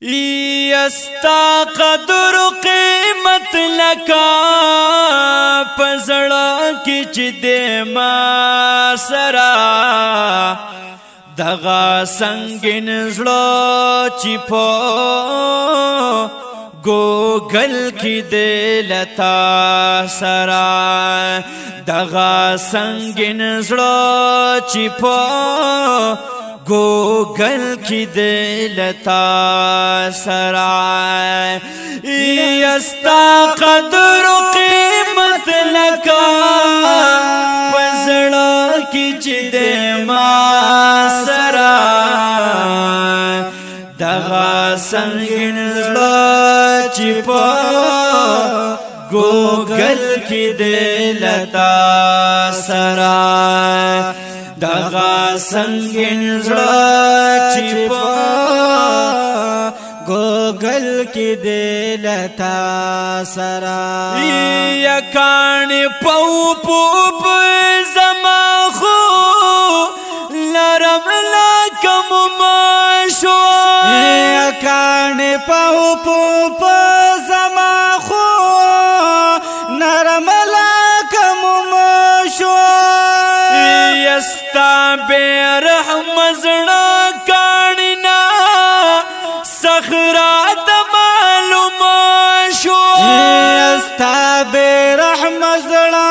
یستا قدر قیمت لکا پزړه کې چې د ما سره دغه سنگین زړه چې په ګوګل کې د لتا سره دغه سنگین زړه چې په گوگل کی دلتا سرائے یستا قدر قیمت لکا پزڑا کی چد ما سرائے دغا سنگین زڑا چپا گوگل کی دلتا سرائے دغا سنگین زړه چې په ګوګل کې دلتا سرا یا کانې پوپ زما خو لرم لکم ماشو یا کانې پوپ زما خو نرم لکم ماشو یستا بے رحم زړه کاڼنا صخرات معلوم شو یستا بے رحم زړه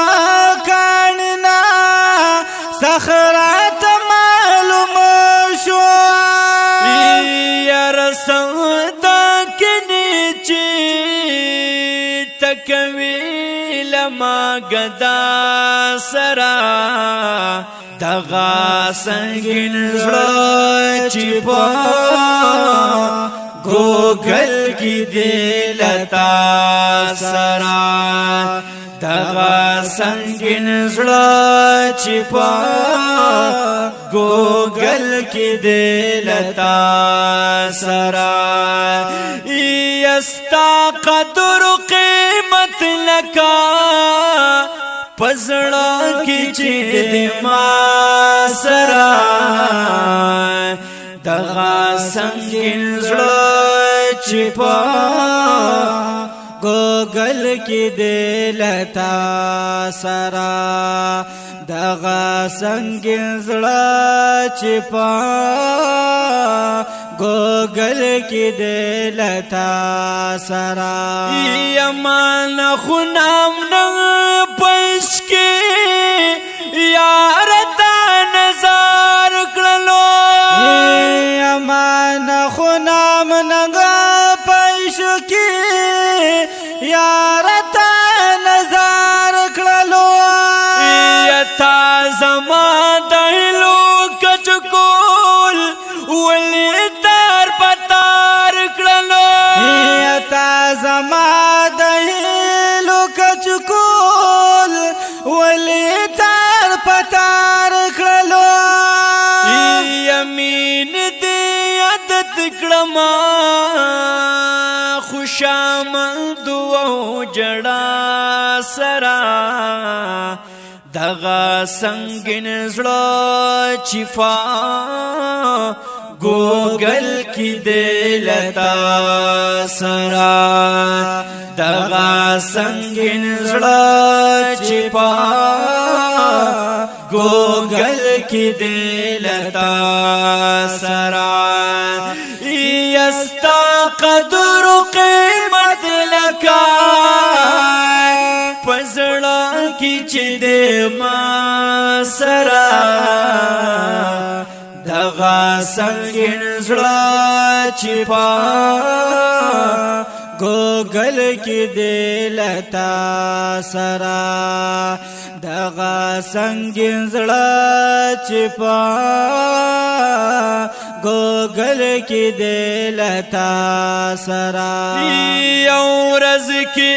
کاڼنا صخرات معلوم شو یا رسم دا کني چې تکوي لما غدا سرا دغا سنگین زړه چې په ګوګل کې دلتا سرا دغا سنگین زړه چې په ګوګل کې دلتا سرا یستا قدر قیمت لکا پزړه کې چې د ما سره دغه سنگین زړه چې په ګوګل کې دلتا سره دغه سنگین زړه چې په ګوګل کې دلتا سره یمان خنام نه پښکې یار تا نظر کړلو یمان خنام نه پښکې یار تا نظر کړلو یتا زما دایلو کچکول ولې تر پتار کړلو یتا زما دایلو کچکول ولې تر پتار کړلو یمین دې عادت کړم خوشامد او جڑا سرا دغا سنگین زړه چې په ګوګل کې دلتا سرا دغا سنگین زړه چې په ګوګل کې دلتا سرا یستا قدر قیمت لکا پزړه کې چې د ما سره دغه سنگین زړه چې په ګوګل کې دلتا سره دغه سنگین زړه چې په ګوګل کې دلتا سرا یو ورځ کې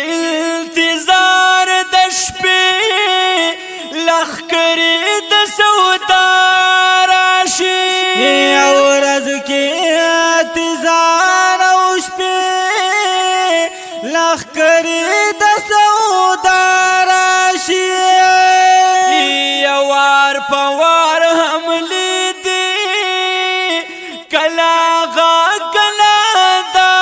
انتظار د شپې لخرې د سودا راشي یو ورځ کې انتظار او شپې لخرې د سودا راشي یو وار په وار حملې کلا غا کلا دا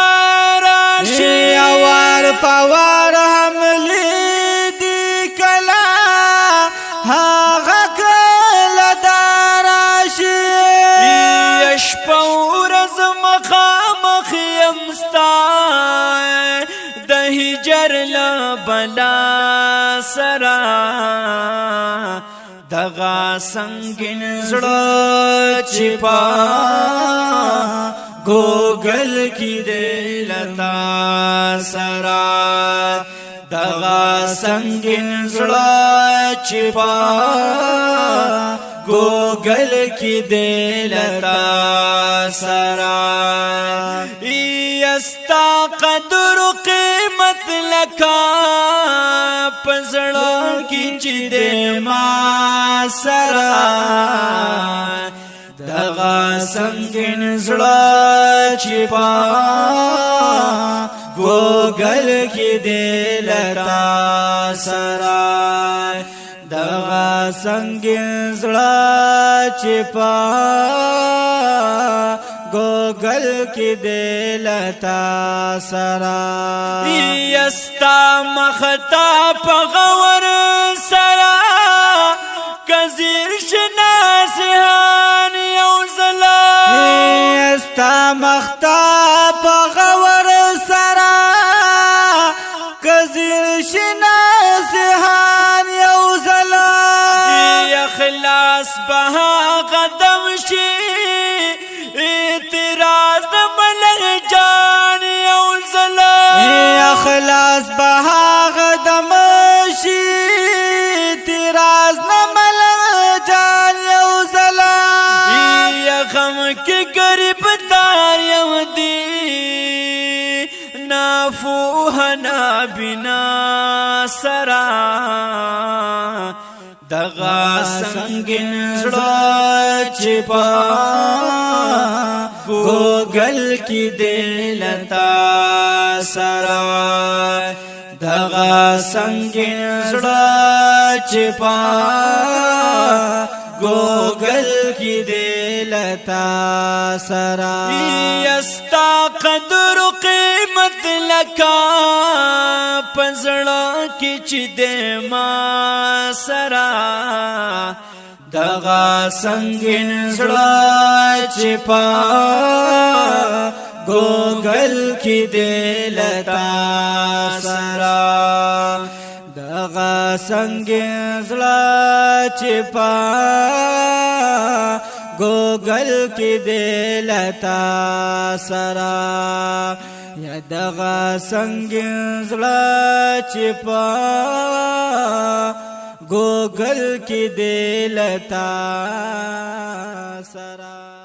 خیمستا د هجر لبلا سرا دغا سنگین زړه چې پا گوگل کی دلتا سرا دغا سنگین زړه چې پا گوگل کی دلتا سرا یستا قدر قیمت لکا پزړه کی چې د ما سرا دغا سنگین زړه چې پا گوگل کی دلتا سرا دغا سنگین زړه چې پا گوگل کی دلتا سرا یستا مختا پغور سرا کزیر شناسهان یوزلا یستا مختا پغور سرا کزیر شناسهان یوزلا اخلاص بها قدم شي اعتراض ملک جان یوزلا اخلاص بها قدم شي اعتراض ملک جان یوزلا یا غم کی غریب دار یم دی نافوه نا بنا سرا دغا سنگین زړه چې پا گوگل کی دلتا سرا دغا سنگین زړه چې پا گوگل کی دلتا سرا یستا قدر قیمت لکا پزړه کی چې د ما سرا دغا سنگین زړه چې پا گوگل کی دلتا سرا دغا سنگین زړه چې پا گوگل کی دلتا سرا یا دغا سنگین زړه چې پا گوگل کی دلتا سرا